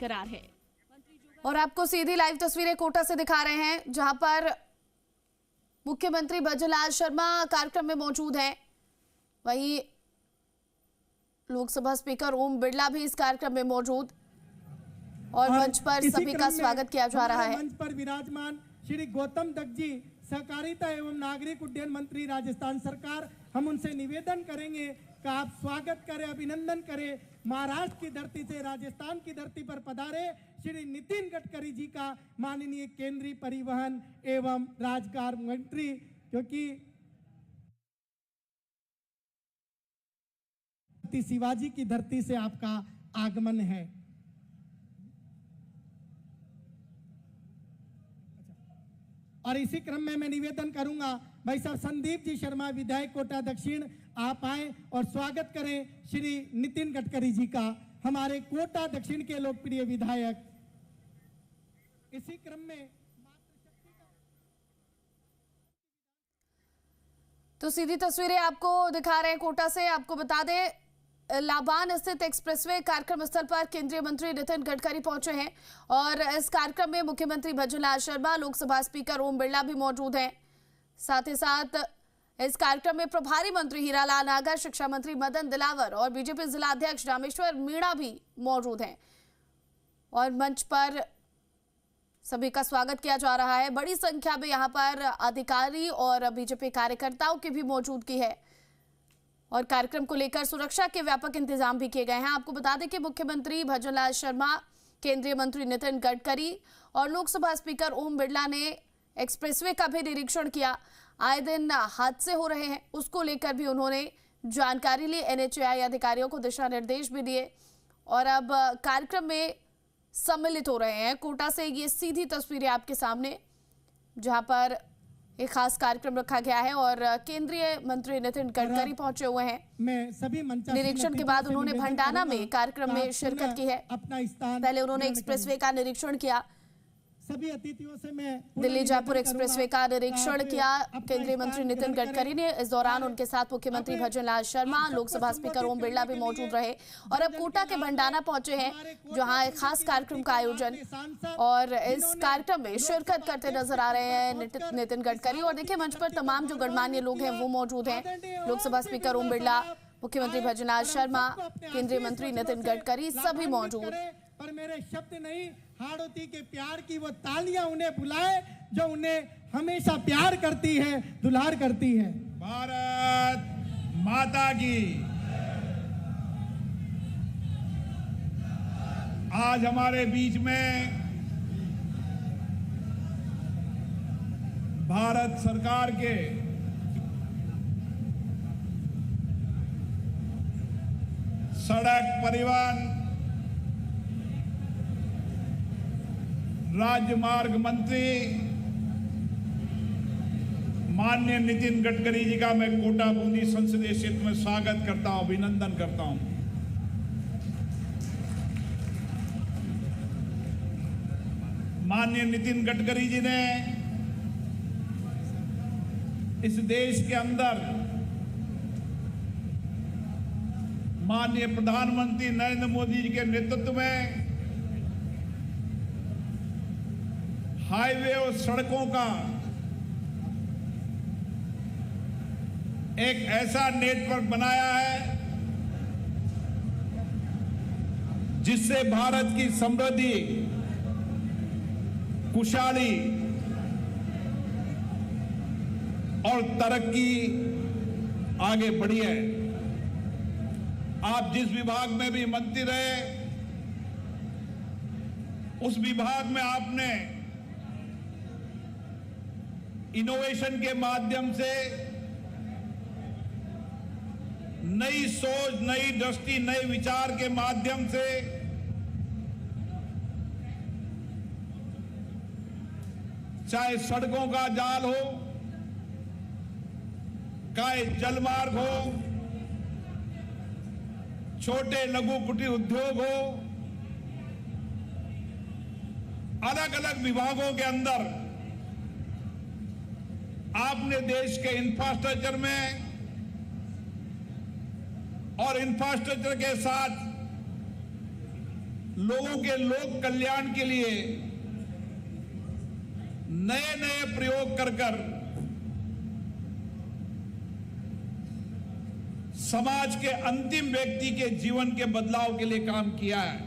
करार है। और आपको सीधी लाइव तस्वीरें कोटा से दिखा रहे हैं, जहां पर मुख्यमंत्री भजनलाल शर्मा कार्यक्रम में मौजूद हैं। वहीं लोकसभा स्पीकर ओम बिरला भी इस कार्यक्रम में मौजूद और मंच पर सभी का स्वागत किया जा रहा है। मंच पर विराजमान श्री गौतम दत्त जी, सहकारिता एवं नागरिक उड्डयन मंत्री राजस्थान सरकार, हम उनसे निवेदन करेंगे कि आप स्वागत करें, अभिनंदन करें। महाराष्ट्र की धरती से राजस्थान की धरती पर पधारे श्री नितिन गडकरी जी का, माननीय केंद्रीय परिवहन एवं राजमार्ग मंत्री, क्योंकि शिवाजी की धरती से आपका आगमन है। और इसी क्रम में मैं निवेदन करूंगा भाई साहब संदीप जी शर्मा, विधायक कोटा दक्षिण, आप आए और स्वागत करें श्री नितिन गडकरी जी का, हमारे कोटा दक्षिण के लोकप्रिय विधायक। इसी क्रम में तो सीधी तस्वीरें आपको दिखा रहे हैं कोटा से। आपको बता दें, लाबान स्थित एक्सप्रेसवे कार्यक्रम स्थल पर केंद्रीय मंत्री नितिन गडकरी पहुंचे हैं और इस कार्यक्रम में मुख्यमंत्री भजनलाल शर्मा, लोकसभा स्पीकर ओम बिरला भी मौजूद हैं। साथ ही साथ इस कार्यक्रम में प्रभारी मंत्री हीरालाल नागर, शिक्षा मंत्री मदन दिलावर और बीजेपी जिला अध्यक्ष रामेश्वर मीणा भी मौजूद हैं और मंच पर सभी का स्वागत किया जा रहा है। बड़ी संख्या में यहाँ पर अधिकारी और बीजेपी कार्यकर्ताओं की भी मौजूदगी है और कार्यक्रम को लेकर सुरक्षा के व्यापक इंतजाम भी किए गए हैं। आपको बता दें कि मुख्यमंत्री भजनलाल शर्मा, केंद्रीय मंत्री नितिन गडकरी और लोकसभा स्पीकर ओम बिरला ने एक्सप्रेसवे का भी निरीक्षण किया। आए दिन हादसे हो रहे हैं, उसको लेकर भी उन्होंने जानकारी ली। NHAI अधिकारियों को दिशा निर्देश भी दिए और अब कार्यक्रम में सम्मिलित हो रहे हैं। कोटा से ये सीधी तस्वीरें आपके सामने, जहां पर एक खास कार्यक्रम रखा गया है और केंद्रीय मंत्री नितिन गडकरी पहुंचे हुए हैं। मैं सभी निरीक्षण के बाद उन्होंने भंडाना में कार्यक्रम में शिरकत की है। अपना स्थान पहले उन्होंने एक्सप्रेसवे का निरीक्षण किया, सभी अतिथियों से मैं दिल्ली जयपुर एक्सप्रेसवे का निरीक्षण किया केंद्रीय मंत्री नितिन गडकरी ने। इस दौरान उनके साथ मुख्यमंत्री भजनलाल शर्मा, लोकसभा स्पीकर ओम बिरला भी मौजूद रहे और अब कोटा के भंडाना पहुंचे हैं, जहां एक खास कार्यक्रम का आयोजन और इस कार्यक्रम में शिरकत करते नजर आ रहे हैं नितिन गडकरी। और देखिए, मंच पर तमाम जो गणमान्य लोग हैं वो मौजूद हैं। लोकसभा स्पीकर ओम बिरला, मुख्यमंत्री भजनलाल शर्मा, केंद्रीय मंत्री नितिन गडकरी सभी मौजूद। पर मेरे शब्द नहीं, हाड़ोती के प्यार की वो तालियां उन्हें बुलाए जो उन्हें हमेशा प्यार करती है, दुलार करती है। भारत माता की। आज हमारे बीच में भारत सरकार के सड़क परिवहन राजमार्ग मंत्री माननीय नितिन गडकरी जी का मैं कोटा बूंदी संसदीय क्षेत्र में स्वागत करता हूं, अभिनंदन करता हूं। माननीय नितिन गडकरी जी ने इस देश के अंदर माननीय प्रधानमंत्री नरेंद्र मोदी जी के नेतृत्व में हाईवे और सड़कों का एक ऐसा नेटवर्क बनाया है जिससे भारत की समृद्धि, खुशहाली और तरक्की आगे बढ़ी है। आप जिस विभाग में भी मंत्री रहे, उस विभाग में आपने इनोवेशन के माध्यम से नई सोच, नई दृष्टि, नए विचार के माध्यम से चाहे सड़कों का जाल हो, चाहे जलमार्ग हो, छोटे लघु कुटीर उद्योग हो, अलग अलग विभागों के अंदर आपने देश के इंफ्रास्ट्रक्चर में और इंफ्रास्ट्रक्चर के साथ लोगों के लोक कल्याण के लिए नए नए प्रयोग कर समाज के अंतिम व्यक्ति के जीवन के बदलाव के लिए काम किया है।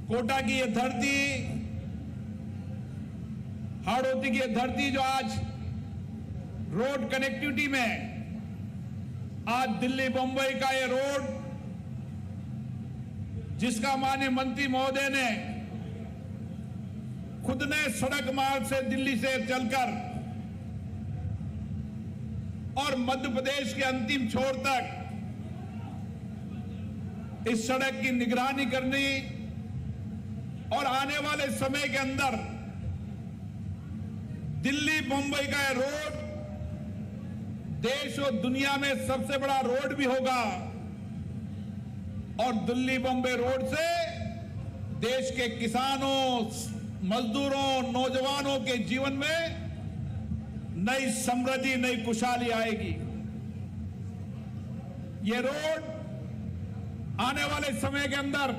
कोटा की ये धरती, हाड़ौती की ये धरती जो आज रोड कनेक्टिविटी में, आज दिल्ली बंबई का ये रोड जिसका माननीय मंत्री महोदय ने खुद ने सड़क मार्ग से दिल्ली से चलकर और मध्य प्रदेश के अंतिम छोर तक इस सड़क की निगरानी करनी और आने वाले समय के अंदर दिल्ली मुंबई का यह रोड देश और दुनिया में सबसे बड़ा रोड भी होगा और दिल्ली बॉम्बे रोड से देश के किसानों, मजदूरों, नौजवानों के जीवन में नई समृद्धि, नई खुशहाली आएगी। ये रोड आने वाले समय के अंदर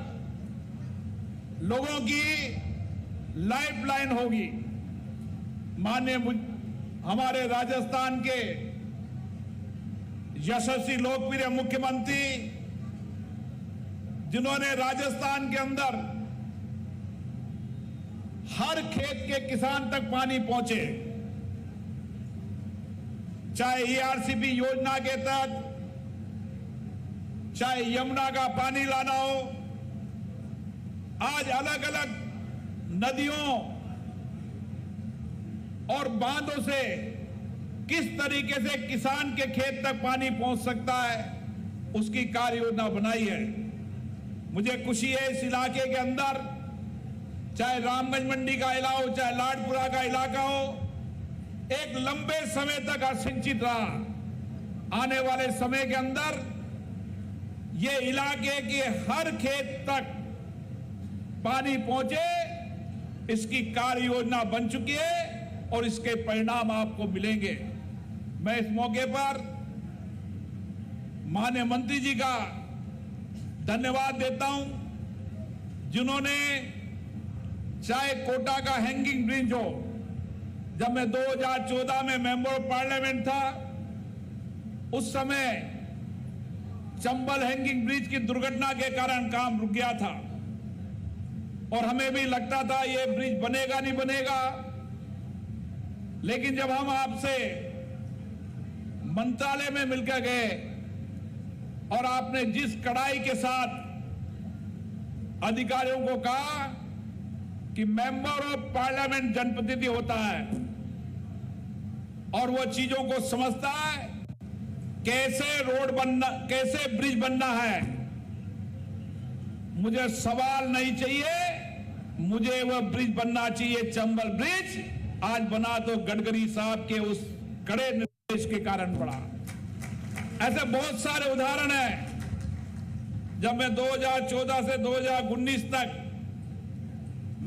लोगों की लाइफलाइन होगी। माननीय हमारे राजस्थान के यशस्वी लोकप्रिय मुख्यमंत्री जिन्होंने राजस्थान के अंदर हर खेत के किसान तक पानी पहुंचे, चाहे ईआरसीपी योजना के तहत, चाहे यमुना का पानी लाना हो, आज अलग अलग नदियों और बांधों से किस तरीके से किसान के खेत तक पानी पहुंच सकता है, उसकी कार्य योजना बनाई है। मुझे खुशी है इस इलाके के अंदर, चाहे रामगंज मंडी का इलाका हो, चाहे लाडपुरा का इलाका हो, एक लंबे समय तक असिंचित रहा। आने वाले समय के अंदर ये इलाके के हर खेत तक पानी पहुंचे, इसकी कार्य योजना बन चुकी है और इसके परिणाम आपको मिलेंगे। मैं इस मौके पर माननीय मंत्री जी का धन्यवाद देता हूं, जिन्होंने चाहे कोटा का हैंगिंग ब्रिज हो, जब मैं 2014 में मेंबर ऑफ पार्लियामेंट था, उस समय चंबल हैंगिंग ब्रिज की दुर्घटना के कारण काम रुक गया था और हमें भी लगता था ये ब्रिज बनेगा नहीं बनेगा। लेकिन जब हम आपसे मंत्रालय में मिलकर गए और आपने जिस कड़ाई के साथ अधिकारियों को कहा कि मेंबर ऑफ पार्लियामेंट जनप्रतिनिधि होता है और वो चीजों को समझता है, कैसे रोड बनना, कैसे ब्रिज बनना है, मुझे सवाल नहीं चाहिए, मुझे वह ब्रिज बनना चाहिए, चंबल ब्रिज। आज बना तो गडकरी साहब के उस कड़े निर्देश के कारण पड़ा। ऐसे बहुत सारे उदाहरण हैं। जब मैं 2014 से 2019 तक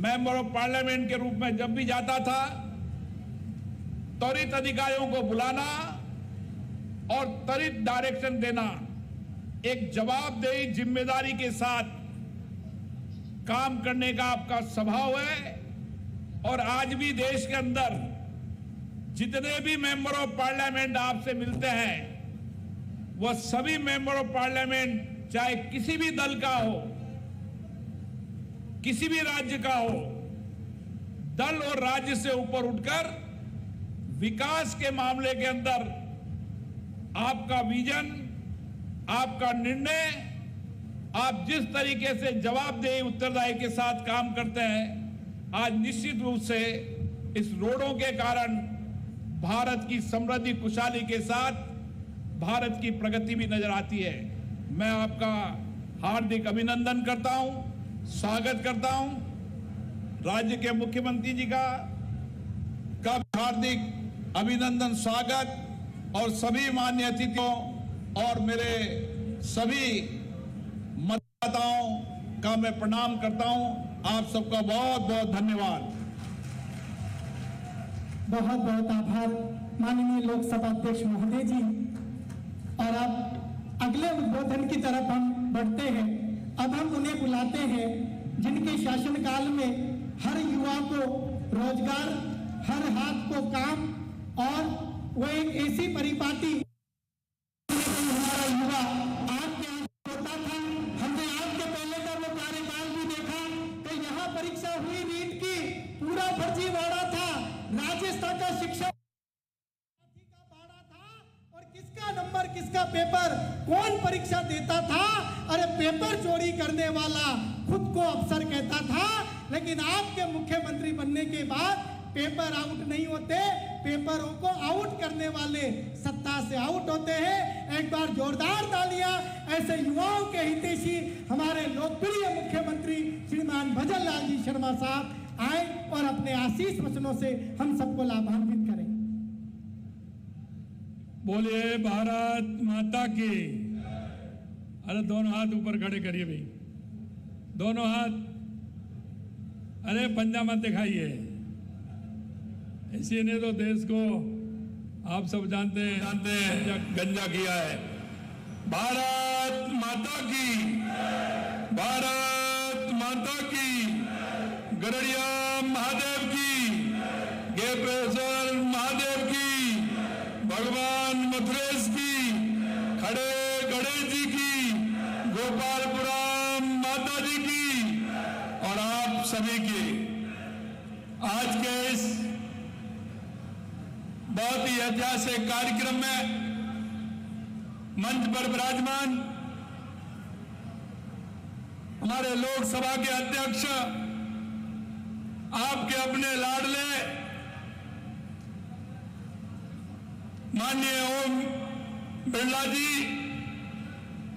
मेंबर ऑफ पार्लियामेंट के रूप में जब भी जाता था, त्वरित अधिकारियों को बुलाना और त्वरित डायरेक्शन देना, एक जवाबदेही जिम्मेदारी के साथ काम करने का आपका स्वभाव है। और आज भी देश के अंदर जितने भी मेंबर ऑफ पार्लियामेंट आपसे मिलते हैं, वह सभी मेंबर ऑफ पार्लियामेंट चाहे किसी भी दल का हो, किसी भी राज्य का हो, दल और राज्य से ऊपर उठकर विकास के मामले के अंदर आपका विजन, आपका निर्णय, आप जिस तरीके से जवाबदेही उत्तरदायी के साथ काम करते हैं, आज निश्चित रूप से इस रोडों के कारण भारत की समृद्धि, खुशहाली के साथ भारत की प्रगति भी नजर आती है। मैं आपका हार्दिक अभिनंदन करता हूं, स्वागत करता हूं। राज्य के मुख्यमंत्री जी का हार्दिक अभिनंदन, स्वागत और सभी माननीय अतिथियों और मेरे सभी मतदाताओं का मैं प्रणाम करता हूं। आप सबका बहुत बहुत धन्यवाद। बहुत बहुत आभार माननीय लोकसभा अध्यक्ष महोदय जी। और अब अगले उद्बोधन की तरफ हम बढ़ते हैं। अब हम उन्हें बुलाते हैं जिनके शासनकाल में हर युवा को रोजगार, हर हाथ को काम, और वो एक ऐसी परिपाटी हमारा युवा आपके होता था। हमने आपके पहले का वो कार्यकाल भी देखा कि यहाँ परीक्षा हुई नीट की, पूरा फर्जीवाड़ा था। राजस्थान का शिक्षा किसका नंबर, किसका पेपर, कौन परीक्षा देता था? अरे पेपर चोरी करने वाला खुद को अफसर कहता था, लेकिन आपके मुख्यमंत्री बनने के बाद पेपर आउट नहीं होते, पेपरों को आउट करने वाले सत्ता से आउट होते हैं। एक बार जोरदार तालियां ऐसे युवाओं के हितैषी हमारे लोकप्रिय मुख्यमंत्री श्रीमान भजन लाल जी शर्मा साहब आए और अपने आशीष वचनों से हम सबको लाभान्वित करें। बोलिए भारत माता की। अरे दोनों हाथ ऊपर खड़े करिए भाई, दोनों हाथ। अरे पंजा मत दिखाइए, इसी ने तो देश को आप सब जानते हैं गंजा किया है। भारत माता की, भारत माता की। गरड़िया महादेव की, गेपेश्वर महादेव की, भगवान मथुरेश की, खड़े गणेश जी की, गोपालपुरम माता जी की, और आप सभी की। आज के इस बहुत ही ऐतिहासिक कार्यक्रम में मंच पर विराजमान हमारे लोकसभा के अध्यक्ष, आपके अपने लाडले माननीय ओम बिरला जी,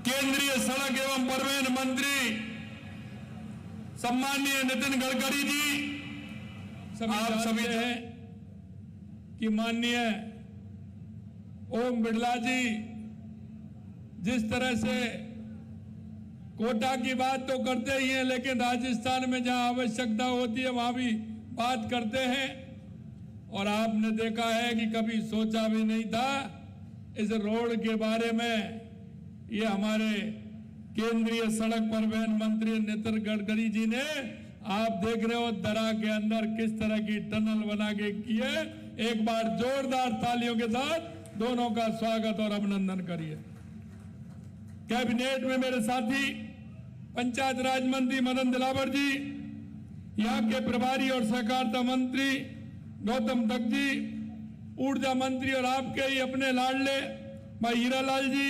केंद्रीय सड़क एवं परिवहन मंत्री सम्माननीय नितिन गडकरी जी, आप सभी हैं कि माननीय ओम बिरला जी जिस तरह से कोटा की बात तो करते ही हैं, लेकिन राजस्थान में जहां आवश्यकता होती है वहां भी बात करते हैं। और आपने देखा है कि कभी सोचा भी नहीं था इस रोड के बारे में। ये हमारे केंद्रीय सड़क परिवहन मंत्री नितिन गडकरी जी ने, आप देख रहे हो दरा के अंदर किस तरह की टनल बना के की है। एक बार जोरदार तालियों के साथ दोनों का स्वागत और अभिनंदन करिए। कैबिनेट में मेरे साथी पंचायत राज मंत्री मदन दिलावर जी, यहाँ के प्रभारी और सहकारिता मंत्री गौतम दत्त जी, ऊर्जा मंत्री और आपके ही अपने लाडले भाई हीरालाल जी,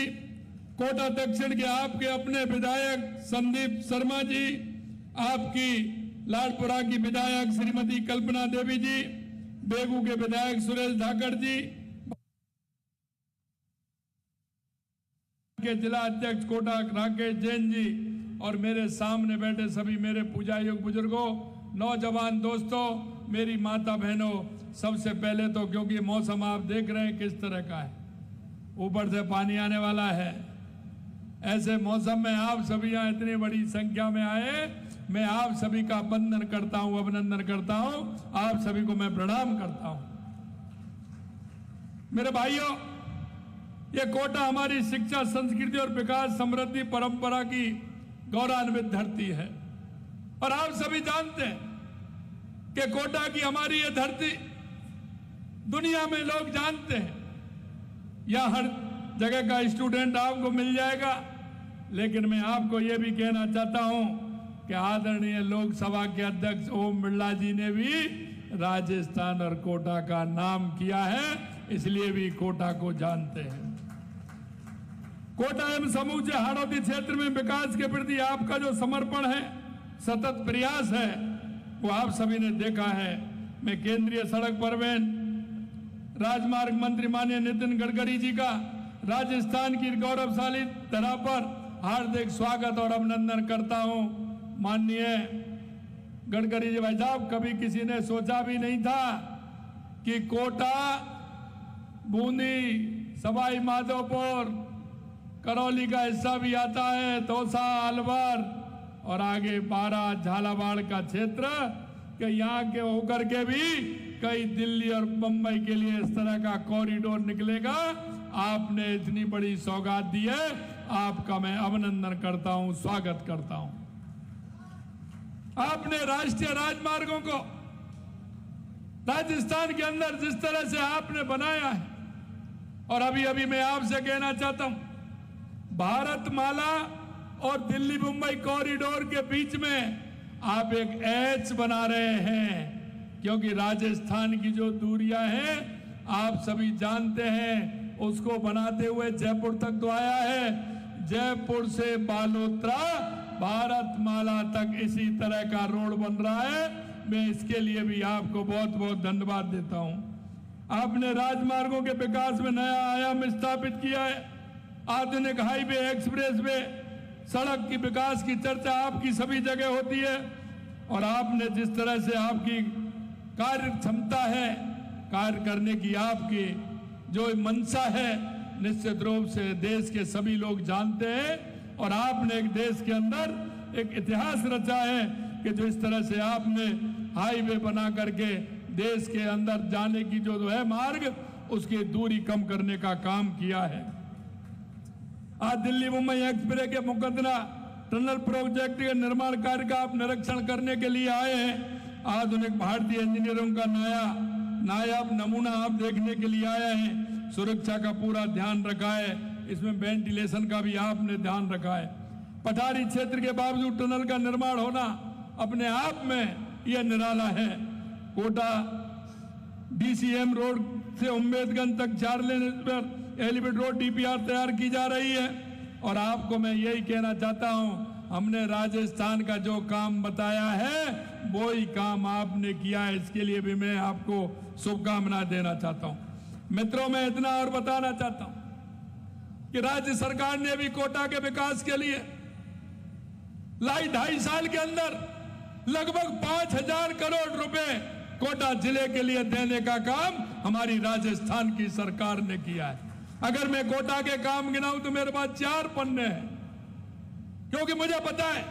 कोटा दक्षिण के आपके अपने विधायक संदीप शर्मा जी, आपकी लाडपुरा की विधायक श्रीमती कल्पना देवी जी, बेगू के विधायक सुरेश धाकड़ जी, के जिला अध्यक्ष कोटा राकेश जैन जी, और मेरे सामने बैठे सभी मेरे पूजा योग बुजुर्गों, नौजवान दोस्तों, मेरी माता बहनों, सबसे पहले तो क्योंकि मौसम आप देख रहे हैं किस तरह का है, ऊपर से पानी आने वाला है, ऐसे मौसम में आप सभी यहाँ इतनी बड़ी संख्या में आए, मैं आप सभी का वंदन करता हूँ, अभिनंदन करता हूँ, आप सभी को मैं प्रणाम करता हूँ। मेरे भाइयों, ये कोटा हमारी शिक्षा, संस्कृति और विकास, समृद्धि, परंपरा की गौरवान्वित धरती है। और आप सभी जानते हैं कि कोटा की हमारी ये धरती दुनिया में लोग जानते हैं, यह हर जगह का स्टूडेंट आपको मिल जाएगा। लेकिन मैं आपको ये भी कहना चाहता हूं कि आदरणीय लोकसभा के अध्यक्ष ओम बिरला जी ने भी राजस्थान और कोटा का नाम किया है, इसलिए भी कोटा को जानते हैं। कोटा एवं समूचे हाड़ौती क्षेत्र में विकास के प्रति आपका जो समर्पण है, सतत प्रयास है, वो आप सभी ने देखा है। मैं केंद्रीय सड़क परिवहन राजमार्ग मंत्री माननीय नितिन गडकरी जी का राजस्थान की गौरवशाली धरा पर हार्दिक स्वागत और अभिनंदन करता हूं। माननीय गडकरी जी भाई साहब, कभी किसी ने सोचा भी नहीं था कि कोटा, बूंदी, सवाई माधोपुर, करौली का हिस्सा भी आता है, दौसा, अलवर और आगे बारा, झालावाड़ का क्षेत्र, कि यहाँ के होकर के भी कई दिल्ली और मुंबई के लिए इस तरह का कॉरिडोर निकलेगा। आपने इतनी बड़ी सौगात दी है, आपका मैं अभिनंदन करता हूं, स्वागत करता हूं। आपने राष्ट्रीय राजमार्गों को राजस्थान के अंदर जिस तरह से आपने बनाया है, और अभी अभी मैं आपसे कहना चाहता हूं, भारतमाला और दिल्ली मुंबई कॉरिडोर के बीच में आप एक एच बना रहे हैं, क्योंकि राजस्थान की जो दूरियां हैं आप सभी जानते हैं, उसको बनाते हुए जयपुर तक तो आया है, जयपुर से बालोतरा भारतमाला तक इसी तरह का रोड बन रहा है। मैं इसके लिए भी आपको बहुत बहुत धन्यवाद देता हूं। आपने राजमार्गों के विकास में नया आयाम स्थापित किया है। आधुनिक हाईवे, एक्सप्रेसवे, सड़क की विकास की चर्चा आपकी सभी जगह होती है, और आपने जिस तरह से आपकी कार्य क्षमता है, कार्य करने की आपकी जो मंशा है, निश्चित रूप से देश के सभी लोग जानते हैं। और आपने एक देश के अंदर एक इतिहास रचा है कि जो इस तरह से आपने हाईवे बना करके देश के अंदर जाने की जो है मार्ग, उसकी दूरी कम करने का काम किया है। आज दिल्ली मुंबई एक्सप्रेस के मुकदमा टनल प्रोजेक्ट के निर्माण कार्य का आप निरीक्षण करने के लिए आए हैं। आधुनिक भारतीय इंजीनियरों का नायाब नमूना आप देखने के लिए आए हैं। सुरक्षा का पूरा ध्यान रखा है, इसमें वेंटिलेशन का भी आपने ध्यान रखा है। पठारी क्षेत्र के बावजूद टनल का निर्माण होना अपने आप में यह निराला है। कोटा डीसीएम रोड से उम्मेदगंज तक 4 लेन पर एलिवेटेड रोड डीपीआर तैयार की जा रही है, और आपको मैं यही कहना चाहता हूं, हमने राजस्थान का जो काम बताया है वो ही काम आपने किया है। इसके लिए भी मैं आपको शुभकामनाएं देना चाहता हूं। मित्रों, मैं इतना और बताना चाहता हूं कि राज्य सरकार ने भी कोटा के विकास के लिए 2.5 साल के अंदर लगभग 5,000 करोड़ रुपए कोटा जिले के लिए देने का काम हमारी राजस्थान की सरकार ने किया है। अगर मैं कोटा के काम गिनाऊं तो मेरे पास 4 पन्ने हैं, क्योंकि मुझे पता है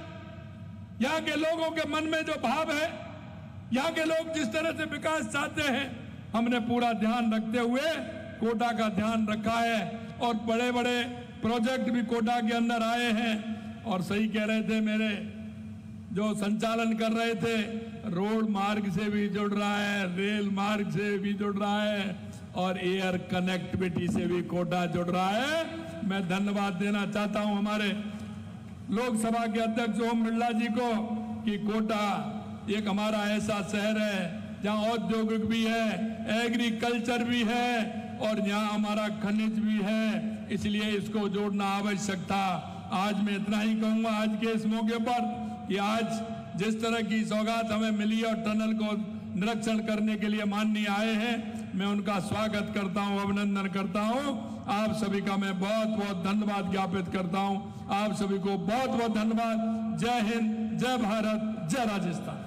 यहां के लोगों के मन में जो भाव है, यहां के लोग जिस तरह से विकास चाहते हैं, हमने पूरा ध्यान रखते हुए कोटा का ध्यान रखा है, और बड़े बड़े प्रोजेक्ट भी कोटा के अंदर आए हैं। और सही कह रहे थे मेरे जो संचालन कर रहे थे, रोड मार्ग से भी जुड़ रहा है, रेल मार्ग से भी जुड़ रहा है, और एयर कनेक्टिविटी से भी कोटा जुड़ रहा है। मैं धन्यवाद देना चाहता हूं हमारे लोकसभा के अध्यक्ष ओम बिरला जी को कि कोटा एक हमारा ऐसा शहर है जहां औद्योगिक भी है, एग्रीकल्चर भी है, और यहाँ हमारा खनिज भी है, इसलिए इसको जोड़ना आवश्यक था। आज मैं इतना ही कहूंगा आज के इस मौके पर कि आज जिस तरह की सौगात हमें मिली और टनल को निरीक्षण करने के लिए माननीय आए हैं, मैं उनका स्वागत करता हूं, अभिनंदन करता हूं। आप सभी का मैं बहुत बहुत धन्यवाद ज्ञापित करता हूं। आप सभी को बहुत बहुत धन्यवाद। जय हिंद, जय भारत, जय राजस्थान।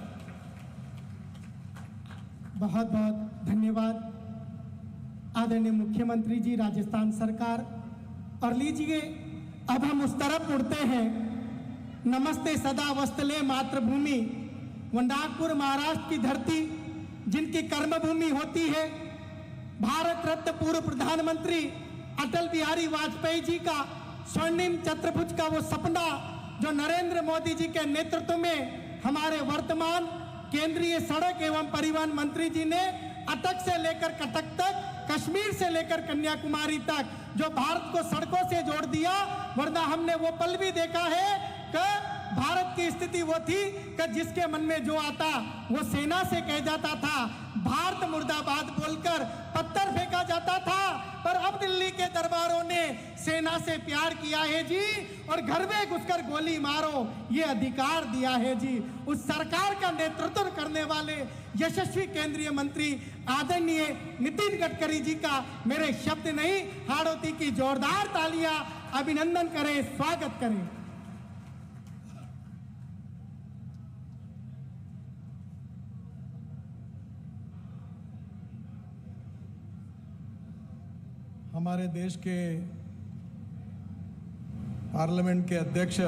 बहुत बहुत धन्यवाद आदरणीय मुख्यमंत्री जी, राजस्थान सरकार। और लीजिए अब हम उस तरफ उड़ते हैं। नमस्ते सदा वस्तले मातृभूमि, वो नागपुर महाराष्ट्र की धरती जिनकी कर्मभूमि होती है। भारत रत्न पूर्व प्रधानमंत्री अटल बिहारी वाजपेयी जी का स्वर्णिम चतुर्भुज का वो सपना जो नरेंद्र मोदी जी के नेतृत्व में हमारे वर्तमान केंद्रीय सड़क एवं परिवहन मंत्री जी ने अटक से लेकर कटक तक, कश्मीर से लेकर कन्याकुमारी तक जो भारत को सड़कों से जोड़ दिया। वरना हमने वो पल भी देखा है कि भारत की स्थिति वो थी कि जिसके मन में जो आता वो सेना से कह जाता था, भारत मुर्दाबाद बोलकर पत्थर फेंका जाता था। पर अब दिल्ली के दरबारों ने सेना से प्यार किया है जी, और घर में घुसकर गोली मारो ये अधिकार दिया है जी। उस सरकार का नेतृत्व करने वाले यशस्वी केंद्रीय मंत्री आदरणीय नितिन गडकरी जी का मेरे शब्द नहीं, हाड़ोती की जोरदार तालियां अभिनंदन करें, स्वागत करें। हमारे देश के पार्लियामेंट के अध्यक्ष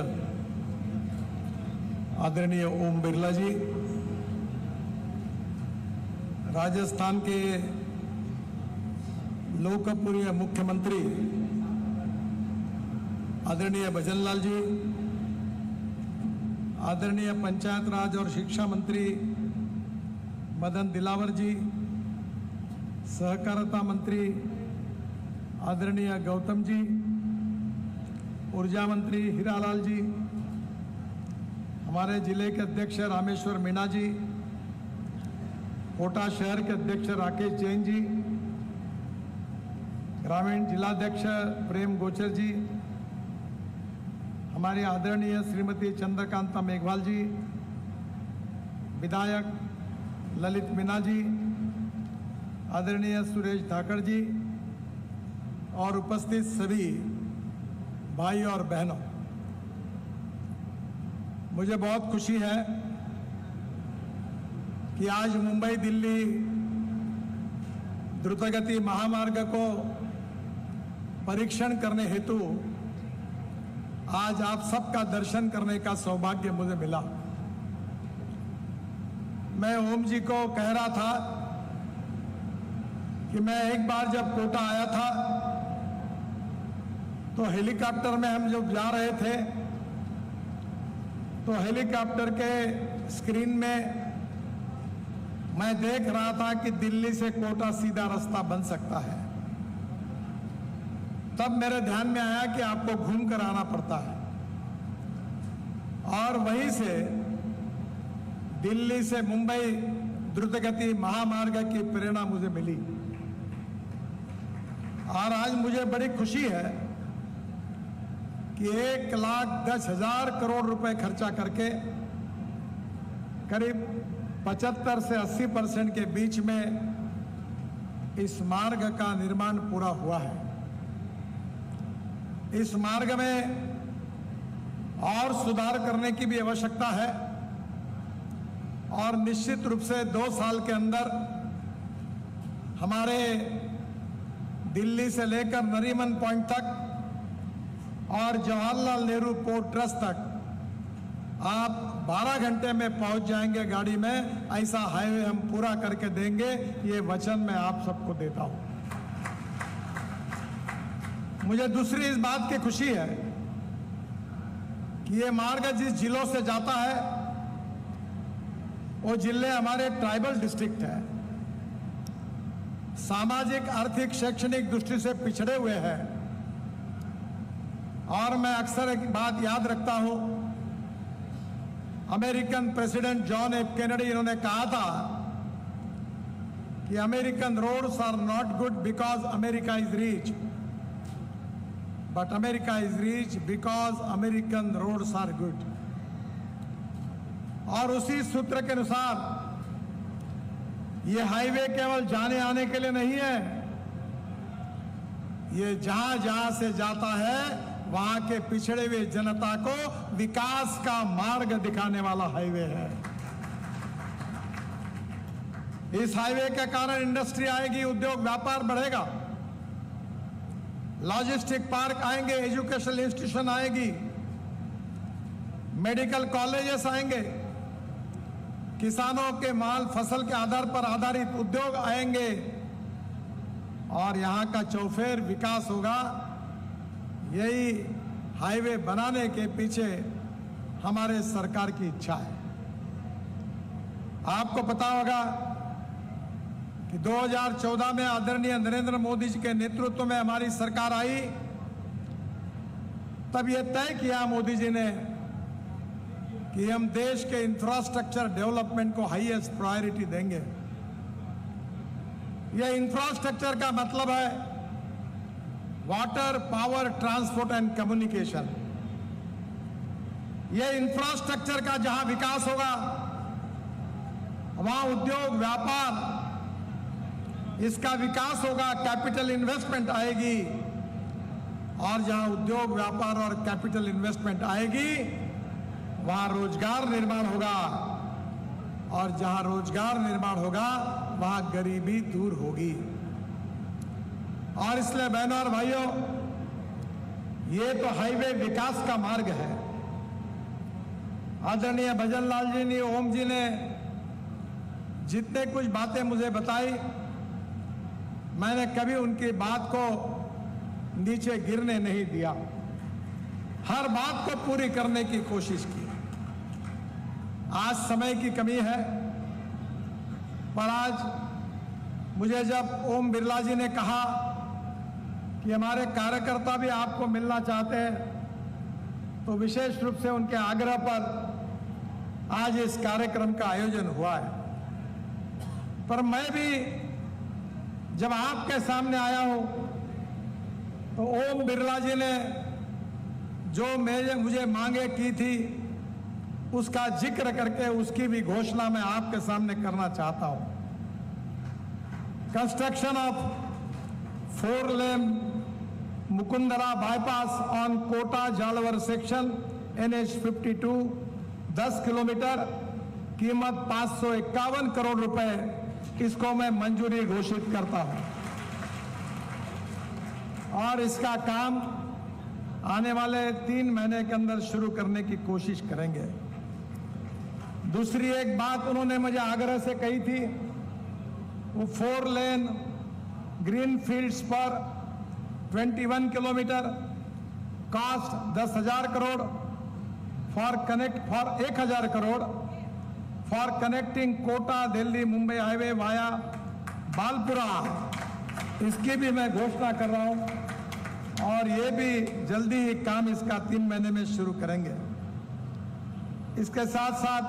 आदरणीय ओम बिरला जी, राजस्थान के लोकप्रिय मुख्यमंत्री आदरणीय भजनलाल जी, आदरणीय पंचायत राज और शिक्षा मंत्री मदन दिलावर जी, सहकारिता मंत्री आदरणीय गौतम जी, ऊर्जा मंत्री हीरालाल जी, हमारे जिले के अध्यक्ष रामेश्वर मीणा जी, कोटा शहर के अध्यक्ष राकेश जैन जी, ग्रामीण जिलाध्यक्ष प्रेम गोचर जी, हमारी आदरणीय श्रीमती चंद्रकांता मेघवाल जी, विधायक ललित मीणा जी, आदरणीय सुरेश धाकड़ जी और उपस्थित सभी भाई और बहनों, मुझे बहुत खुशी है कि आज मुंबई दिल्ली द्रुतगति महामार्ग को परीक्षण करने हेतु आज आप सबका दर्शन करने का सौभाग्य मुझे मिला। मैं ओम जी को कह रहा था कि मैं एक बार जब कोटा आया था तो हेलीकॉप्टर में हम जब जा रहे थे तो हेलीकॉप्टर के स्क्रीन में मैं देख रहा था कि दिल्ली से कोटा सीधा रास्ता बन सकता है। तब मेरे ध्यान में आया कि आपको घूम कर आना पड़ता है और वहीं से दिल्ली से मुंबई द्रुतगति महामार्ग की प्रेरणा मुझे मिली। और आज मुझे बड़ी खुशी है कि 1,10,000 करोड़ रुपए खर्चा करके करीब 75 से 80% के बीच में इस मार्ग का निर्माण पूरा हुआ है। इस मार्ग में और सुधार करने की भी आवश्यकता है और निश्चित रूप से 2 साल के अंदर हमारे दिल्ली से लेकर नरीमन पॉइंट तक और जवाहरलाल नेहरू पोर्ट ट्रस्ट तक आप 12 घंटे में पहुंच जाएंगे गाड़ी में। ऐसा हाईवे हम पूरा करके देंगे, ये वचन मैं आप सबको देता हूं। मुझे दूसरी इस बात की खुशी है कि ये मार्ग जिस जिलों से जाता है वो जिले हमारे ट्राइबल डिस्ट्रिक्ट है, सामाजिक आर्थिक शैक्षणिक दृष्टि से पिछड़े हुए हैं। और मैं अक्सर एक बात याद रखता हूं, American president John F Kennedy इन्होंने कहा था कि American roads are not good because America is rich, but America is rich because American roads are good. और उसी सूत्र के अनुसार ये हाईवे केवल जाने आने के लिए नहीं है, ये जहां जहां से जाता है वहां के पिछड़े हुए जनता को विकास का मार्ग दिखाने वाला हाईवे है। इस हाईवे के कारण इंडस्ट्री आएगी, उद्योग व्यापार बढ़ेगा, लॉजिस्टिक पार्क आएंगे, एजुकेशनल इंस्टीट्यूशन आएगी, मेडिकल कॉलेजेस आएंगे, किसानों के माल फसल के आधार पर आधारित उद्योग आएंगे और यहां का चौफेर विकास होगा। यही हाईवे बनाने के पीछे हमारे सरकार की इच्छा है। आपको पता होगा कि 2014 में आदरणीय नरेंद्र मोदी जी के नेतृत्व में हमारी सरकार आई, तब यह तय किया मोदी जी ने कि हम देश के इंफ्रास्ट्रक्चर डेवलपमेंट को हाईएस्ट प्रायोरिटी देंगे। यह इंफ्रास्ट्रक्चर का मतलब है water, power, transport and communication. यह इंफ्रास्ट्रक्चर का जहां विकास होगा वहां उद्योग व्यापार, इसका विकास होगा, कैपिटल इन्वेस्टमेंट आएगी और जहां उद्योग व्यापार और कैपिटल इन्वेस्टमेंट आएगी वहां रोजगार निर्माण होगा और जहां रोजगार निर्माण होगा वहां गरीबी दूर होगी। और इसलिए बहनों और भाइयों, ये तो हाईवे विकास का मार्ग है। आदरणीय भजनलाल जी ने, ओम जी ने जितने कुछ बातें मुझे बताई, मैंने कभी उनकी बात को नीचे गिरने नहीं दिया, हर बात को पूरी करने की कोशिश की। आज समय की कमी है, पर आज मुझे जब ओम बिरला जी ने कहा कि हमारे कार्यकर्ता भी आपको मिलना चाहते हैं, तो विशेष रूप से उनके आग्रह पर आज इस कार्यक्रम का आयोजन हुआ है। पर मैं भी जब आपके सामने आया हूं तो ओम बिरला जी ने जो मुझे मांगे की थी उसका जिक्र करके उसकी भी घोषणा मैं आपके सामने करना चाहता हूं। Construction of 4 lane Mukundra bypass on Kota Jhalawar section NH 52 10 kilometre, कीमत 551 करोड़ रुपए, इसको मैं मंजूरी घोषित करता हूं और इसका काम आने वाले 3 महीने के अंदर शुरू करने की कोशिश करेंगे। दूसरी एक बात उन्होंने मुझे आग्रह से कही थी, वो 4 लेन ग्रीन फील्ड्स पर 21 kilometre, cost 10,000 crore, for 1,000 crore for connecting Kota Delhi Mumbai highway via Balpura, इसकी भी मैं घोषणा कर रहा हूं और ये भी जल्दी ही काम इसका 3 महीने में शुरू करेंगे। इसके साथ साथ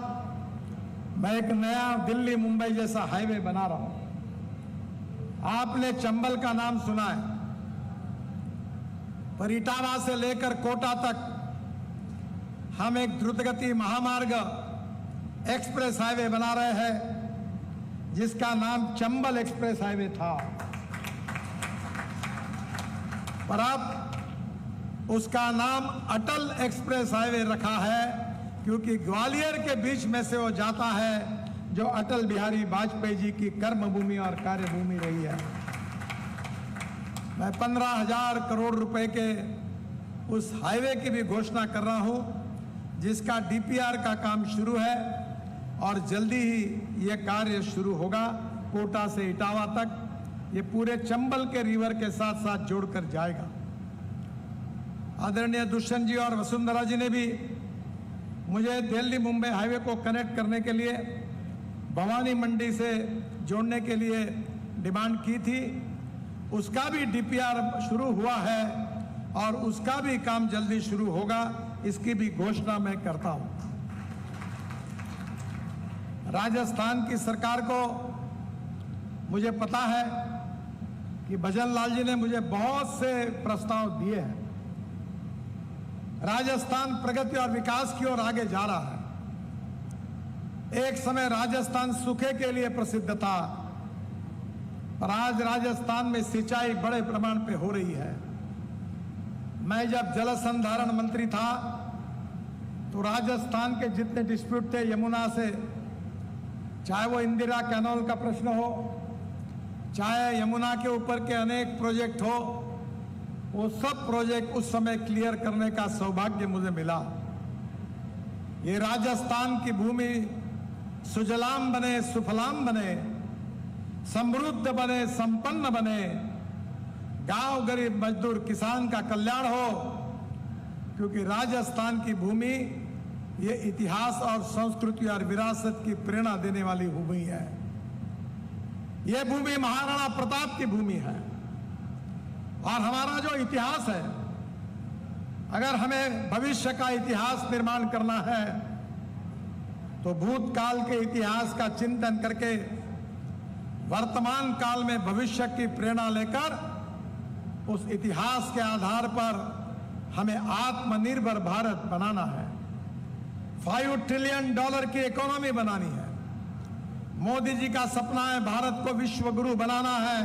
मैं एक नया दिल्ली मुंबई जैसा हाईवे बना रहा हूं। आपने चंबल का नाम सुना है, पर इटावा से लेकर कोटा तक हम एक द्रुतगति महामार्ग एक्सप्रेस हाईवे बना रहे हैं जिसका नाम चंबल एक्सप्रेस हाईवे था, पर अब उसका नाम अटल एक्सप्रेस हाईवे रखा है, क्योंकि ग्वालियर के बीच में से वो जाता है जो अटल बिहारी वाजपेयी जी की कर्मभूमि और कार्यभूमि रही है। मैं 15,000 करोड़ रुपए के उस हाईवे की भी घोषणा कर रहा हूं, जिसका DPR का काम शुरू है और जल्दी ही यह कार्य शुरू होगा। कोटा से इटावा तक ये पूरे चंबल के रिवर के साथ साथ जोड़कर जाएगा। आदरणीय दुष्यंत जी और वसुंधरा जी ने भी मुझे दिल्ली मुंबई हाईवे को कनेक्ट करने के लिए भवानी मंडी से जोड़ने के लिए डिमांड की थी। उसका भी DPR शुरू हुआ है और उसका भी काम जल्दी शुरू होगा, इसकी भी घोषणा मैं करता हूं। राजस्थान की सरकार को मुझे पता है कि भजन लाल जी ने मुझे बहुत से प्रस्ताव दिए हैं। राजस्थान प्रगति और विकास की ओर आगे जा रहा है। एक समय राजस्थान सूखे के लिए प्रसिद्ध था, पर आज राजस्थान में सिंचाई बड़े प्रमाण पे हो रही है। मैं जब जल संधारण मंत्री था तो राजस्थान के जितने डिस्प्यूट थे यमुना से, चाहे वो इंदिरा कैनाल का प्रश्न हो, चाहे यमुना के ऊपर के अनेक प्रोजेक्ट हो, वो सब प्रोजेक्ट उस समय क्लियर करने का सौभाग्य मुझे मिला। ये राजस्थान की भूमि सुजलाम बने, सुफलाम बने, समृद्ध बने, संपन्न बने, गांव गरीब मजदूर किसान का कल्याण हो, क्योंकि राजस्थान की भूमि ये इतिहास और संस्कृति और विरासत की प्रेरणा देने वाली भूमि है। ये भूमि महाराणा प्रताप की भूमि है और हमारा जो इतिहास है, अगर हमें भविष्य का इतिहास निर्माण करना है तो भूतकाल के इतिहास का चिंतन करके वर्तमान काल में भविष्य की प्रेरणा लेकर उस इतिहास के आधार पर हमें आत्मनिर्भर भारत बनाना है। $5 ट्रिलियन की इकोनॉमी बनानी है। मोदी जी का सपना है भारत को विश्व गुरु बनाना है,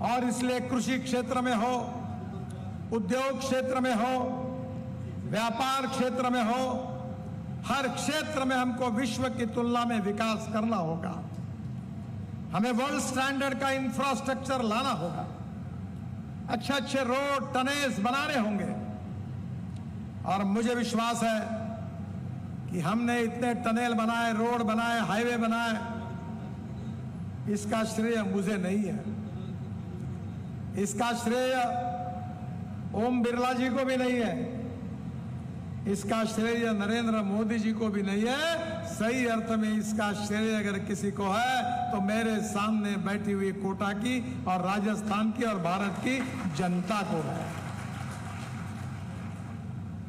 और इसलिए कृषि क्षेत्र में हो, उद्योग क्षेत्र में हो, व्यापार क्षेत्र में हो, हर क्षेत्र में हमको विश्व की तुलना में विकास करना होगा। हमें वर्ल्ड स्टैंडर्ड का इंफ्रास्ट्रक्चर लाना होगा, अच्छे अच्छे रोड टनेल्स बनाने होंगे। और मुझे विश्वास है कि हमने इतने टनेल बनाए, रोड बनाए, हाईवे बनाए, इसका श्रेय मुझे नहीं है, इसका श्रेय ओम बिरला जी को भी नहीं है, इसका श्रेय नरेंद्र मोदी जी को भी नहीं है। सही अर्थ में इसका श्रेय अगर किसी को है तो मेरे सामने बैठी हुई कोटा की और राजस्थान की और भारत की जनता को है।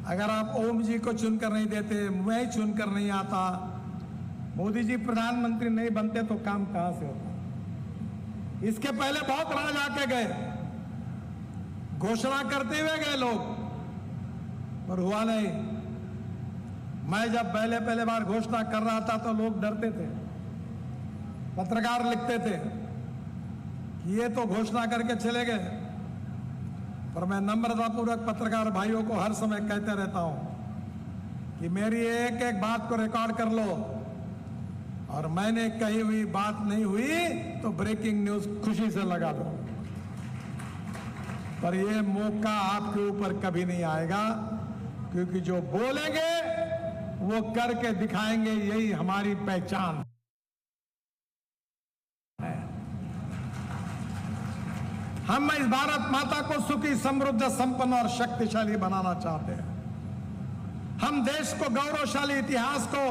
अगर आप ओम जी को चुनकर नहीं देते, मैं चुनकर नहीं आता, मोदी जी प्रधानमंत्री नहीं बनते तो काम कहां से होता। इसके पहले बहुत राज आके गए, घोषणा करते हुए गए लोग, पर हुआ नहीं। मैं जब पहले बार घोषणा कर रहा था तो लोग डरते थे, पत्रकार लिखते थे कि ये तो घोषणा करके चले गए। पर मैं नम्रतापूर्वक पत्रकार भाइयों को हर समय कहते रहता हूं कि मेरी एक एक बात को रिकॉर्ड कर लो, और मैंने कही हुई बात नहीं हुई तो ब्रेकिंग न्यूज खुशी से लगा दो। पर ये मौका आपके ऊपर कभी नहीं आएगा, क्योंकि जो बोलेंगे वो करके दिखाएंगे, यही हमारी पहचान है। हम इस भारत माता को सुखी, समृद्ध, संपन्न और शक्तिशाली बनाना चाहते हैं। हम देश को गौरवशाली इतिहास को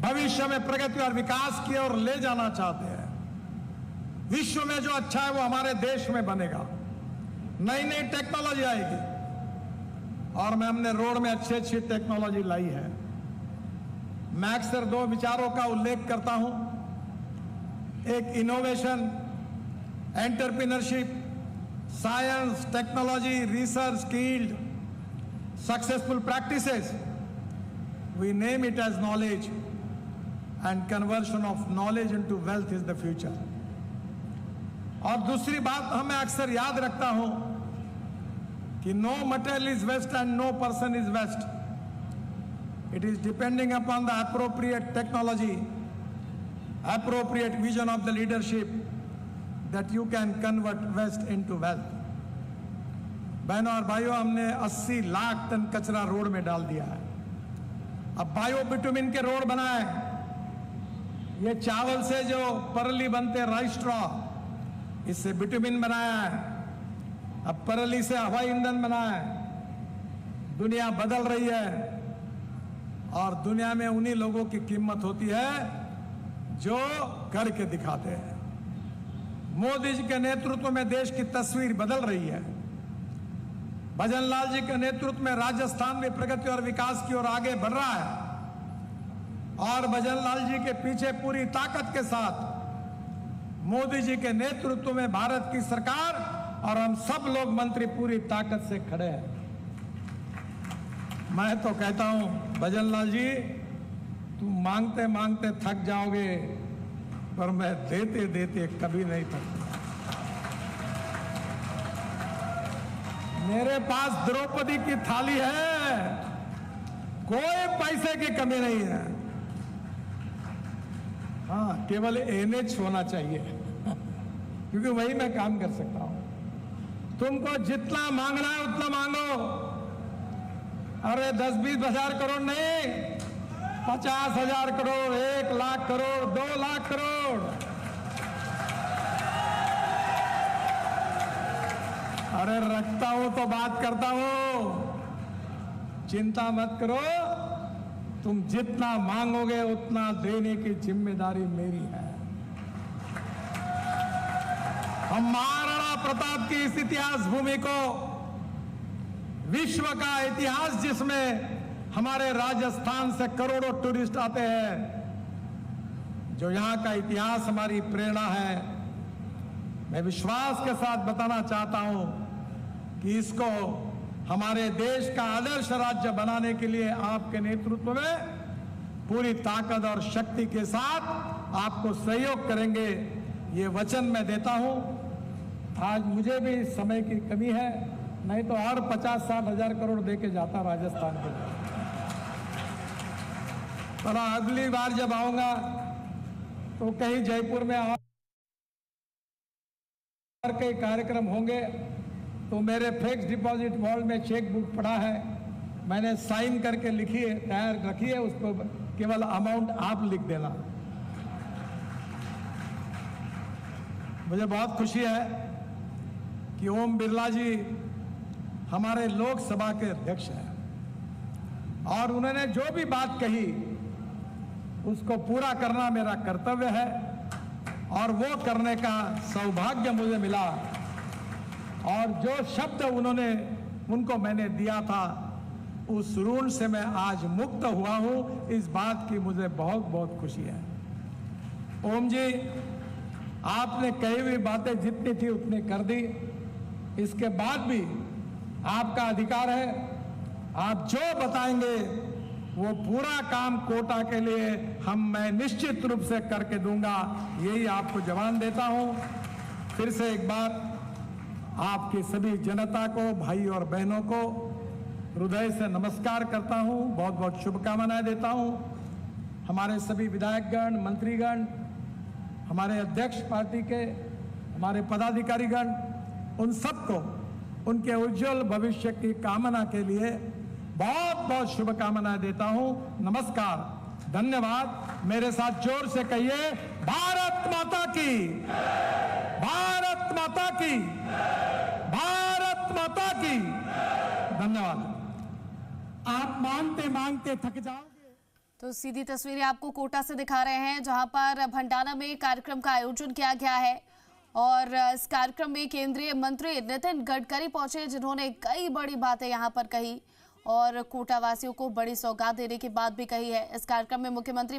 भविष्य में प्रगति और विकास की ओर ले जाना चाहते हैं। विश्व में जो अच्छा है वो हमारे देश में बनेगा। नई नई टेक्नोलॉजी आएगी, और मैं हमने रोड में अच्छी अच्छी टेक्नोलॉजी लाई है। मैं अक्सर दो विचारों का उल्लेख करता हूं, एक innovation, entrepreneurship, science, technology, research, skilled, successful practices, we name it as knowledge, and conversion of knowledge into wealth is the future. और दूसरी बात हमें अक्सर याद रखता हूं कि no material is waste and no person is waste. It is depending upon the appropriate technology, appropriate vision of the leadership, that you can convert waste into wealth. बहनों और भाइयों, हमने 80 लाख टन कचरा रोड में डाल दिया है। अब बायो बिटुमिन के रोड बनाए, ये चावल से जो परली बनते, राइस स्ट्रॉ, इससे बिटुमिन बनाया है। अब परली से हवाई ईंधन बनाया है। दुनिया बदल रही है, और दुनिया में उन्हीं लोगों की कीमत होती है जो करके दिखाते हैं। मोदी जी के नेतृत्व में देश की तस्वीर बदल रही है। भजन लाल जी के नेतृत्व में राजस्थान में प्रगति और विकास की ओर आगे बढ़ रहा है, और भजन लाल जी के पीछे पूरी ताकत के साथ मोदी जी के नेतृत्व में भारत की सरकार और हम सब लोग मंत्री पूरी ताकत से खड़े हैं। मैं तो कहता हूं, भजन लाल जी, तुम मांगते मांगते थक जाओगे, पर मैं देते देते कभी नहीं थकता। मेरे पास द्रौपदी की थाली है, कोई पैसे की कमी नहीं है। हाँ, केवल एनएच होना चाहिए, क्योंकि वही मैं काम कर सकता हूं। तुमको जितना मांगना है उतना मांगो। अरे 10-20 हजार करोड़ नहीं, 50,000 करोड़, 1 लाख करोड़, 2 लाख करोड़। अरे रखता हूं तो बात करता हूं, चिंता मत करो। तुम जितना मांगोगे उतना देने की जिम्मेदारी मेरी है। हम महाराणा प्रताप की इस इतिहास भूमि को, विश्व का इतिहास जिसमें हमारे राजस्थान से करोड़ों टूरिस्ट आते हैं, जो यहाँ का इतिहास हमारी प्रेरणा है, मैं विश्वास के साथ बताना चाहता हूं कि इसको हमारे देश का आदर्श राज्य बनाने के लिए आपके नेतृत्व में पूरी ताकत और शक्ति के साथ आपको सहयोग करेंगे, ये वचन मैं देता हूं। आज मुझे भी समय की कमी है, नहीं तो और 50-60 हजार करोड़ देके जाता राजस्थान को। पर अगली बार जब आऊंगा तो कहीं जयपुर में और कई कार्यक्रम होंगे, तो मेरे फिक्स डिपॉजिट वॉल्ट में चेक बुक पड़ा है, मैंने साइन करके लिखी है, तैयार रखी है, उसको केवल अमाउंट आप लिख देना। मुझे बहुत खुशी है कि ओम बिरला जी हमारे लोकसभा के अध्यक्ष हैं और उन्होंने जो भी बात कही उसको पूरा करना मेरा कर्तव्य है और वो करने का सौभाग्य मुझे मिला। और जो शब्द उनको मैंने दिया था उस ऋण से मैं आज मुक्त हुआ हूं, इस बात की मुझे बहुत बहुत खुशी है। ओम जी, आपने कही हुई बातें जितनी थी उतनी कर दी। इसके बाद भी आपका अधिकार है, आप जो बताएंगे वो पूरा काम कोटा के लिए मैं निश्चित रूप से करके दूंगा, यही आपको जवान देता हूं। फिर से एक बार आपकी सभी जनता को, भाई और बहनों को हृदय से नमस्कार करता हूं, बहुत बहुत शुभकामनाएं देता हूं। हमारे सभी विधायकगण, मंत्रीगण, हमारे अध्यक्ष पार्टी के, हमारे पदाधिकारीगण, उन सबको उनके उज्जवल भविष्य की कामना के लिए बहुत बहुत शुभकामनाएं देता हूं। नमस्कार, धन्यवाद। मेरे साथ जोर से कहिए, भारत माता की, भारत माता की, भारत माता की। धन्यवाद। आप मांगते मांगते थक जाओगे। तो सीधी तस्वीरें आपको कोटा से दिखा रहे हैं, जहां पर भंडारा में कार्यक्रम का आयोजन किया गया है और इस कार्यक्रम में केंद्रीय मंत्री नितिन गडकरी पहुंचे, जिन्होंने कई बड़ी बातें यहां पर कही और कोटा वासियों को बड़ी सौगात देने की बात भी कही है। इस कार्यक्रम में मुख्यमंत्री